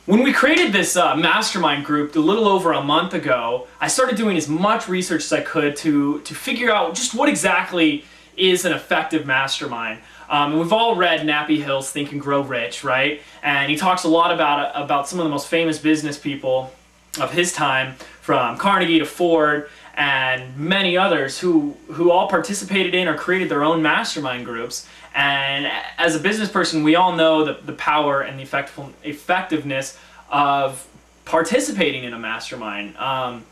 When we created this mastermind group a little over a month ago, I started doing as much research as I could to figure out just what exactly is an effective mastermind. And we've all read Nappy Hill's Think and Grow Rich, right? And he talks a lot about some of the most famous business people of his time, from Carnegie to Ford and many others who all participated in or created their own mastermind groups. And as a business person, we all know the power and the effectiveness of participating in a mastermind. And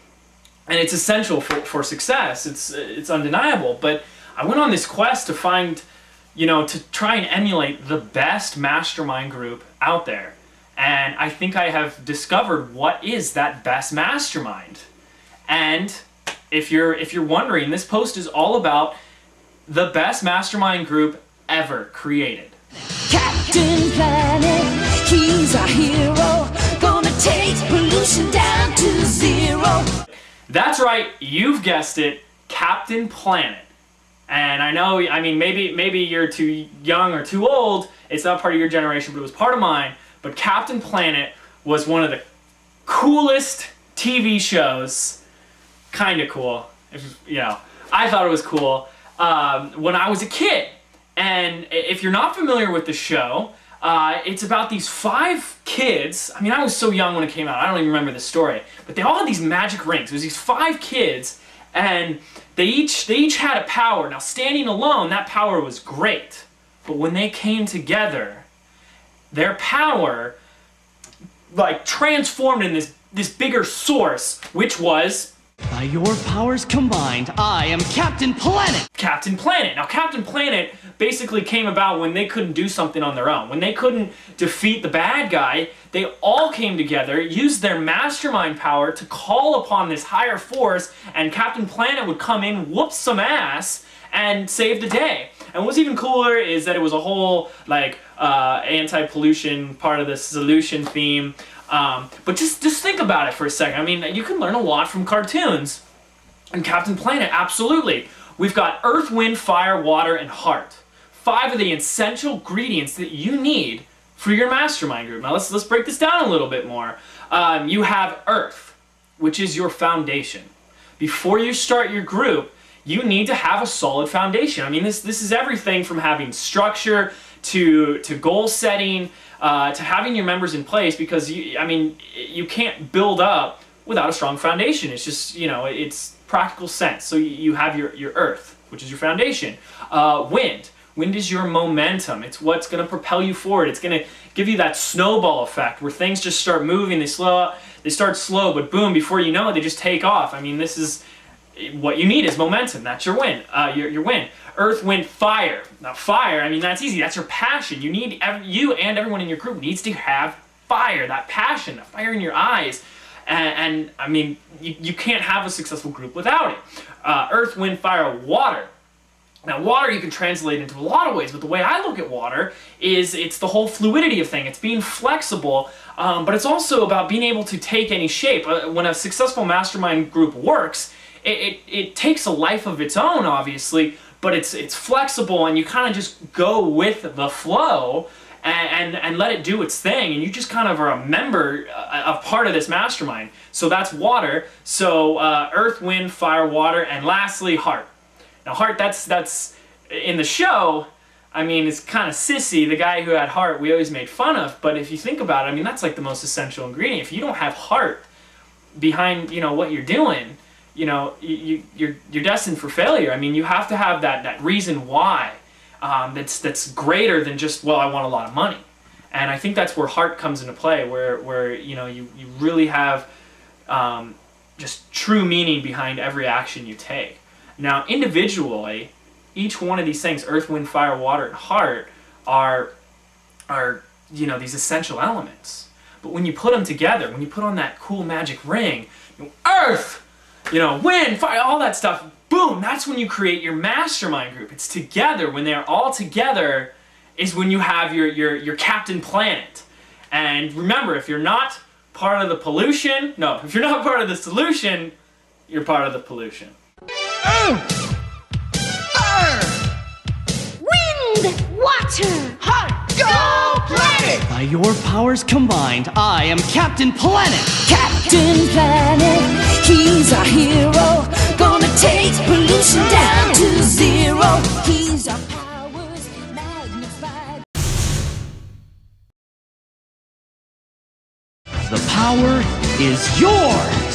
it's essential for success. It's undeniable. But I went on this quest to find, to try and emulate the best mastermind group out there. And I think I have discovered what is that best mastermind. And if you're wondering, this post is all about the best mastermind group ever created. Captain Planet, he's our hero, gonna take pollution down to zero. That's right, you've guessed it, Captain Planet. And I know, maybe you're too young or too old, it's not part of your generation, but it was part of mine. But Captain Planet was one of the coolest TV shows, kind of cool, I thought it was cool, when I was a kid. And if you're not familiar with the show, it's about these 5 kids. I was so young when it came out, I don't even remember the story. But they all had these magic rings. It was these 5 kids, and they each had a power. Now, standing alone, that power was great. But when they came together, their power transformed in this bigger source, which was... By your powers combined, I am Captain Planet! Captain Planet. Now, Captain Planet basically came about when they couldn't do something on their own. When they couldn't defeat the bad guy, they all came together, used their mastermind power to call upon this higher force, and Captain Planet would come in, whoop some ass, and save the day. And what's even cooler is that it was a whole, anti-pollution part of the solution theme. But just think about it for a second. You can learn a lot from cartoons. And Captain Planet, absolutely. We've got Earth, Wind, Fire, Water, and Heart. 5 of the essential ingredients that you need for your mastermind group. Now let's break this down a little bit more. You have Earth, which is your foundation. Before you start your group, you need to have a solid foundation. This is everything from having structure to goal setting, to having your members in place, because you can't build up without a strong foundation. It's just, it's practical sense. So you have your Earth, which is your foundation. Wind is your momentum. It's what's going to propel you forward. It's going to give you that snowball effect where things just start moving. They start slow, but boom, before you know it, they just take off. This is what you need is momentum. That's your wind. Your wind. Earth, Wind, Fire. Now, fire, that's easy. That's your passion. You and everyone in your group needs to have fire, that passion, that fire in your eyes. And you can't have a successful group without it. Earth, Wind, Fire, Water. Now, water you can translate into a lot of ways, but the way I look at water is it's the whole fluidity of thing. It's being flexible, but it's also about being able to take any shape. When a successful mastermind group works, it takes a life of its own, obviously, but it's flexible, and you kind of just go with the flow and let it do its thing, and you just kind of are a member, a part of this mastermind. So that's water. So Earth, Wind, Fire, Water, and lastly, Heart. Now, Heart, that's in the show, it's kind of sissy. The guy who had heart, we always made fun of, but if you think about it, that's like the most essential ingredient. If you don't have heart behind, what you're doing, you're destined for failure. You have to have that reason why, that's greater than just, well, I want a lot of money. And I think that's where heart comes into play, where you really have just true meaning behind every action you take. Now, individually, each one of these things, Earth, Wind, Fire, Water, and Heart, are these essential elements. But when you put them together, when you put on that cool magic ring, Earth, Wind, Fire, all that stuff, boom, that's when you create your mastermind group. It's together. When they're all together is when you have your Captain Planet. And remember, if you're not part of the pollution, if you're not part of the solution, you're part of the pollution. Earth, fire, wind, water, heart, go planet! By your powers combined, I am Captain Planet. Captain Planet, he's our hero. Gonna take pollution down to zero. He's our powers magnified. The power is yours.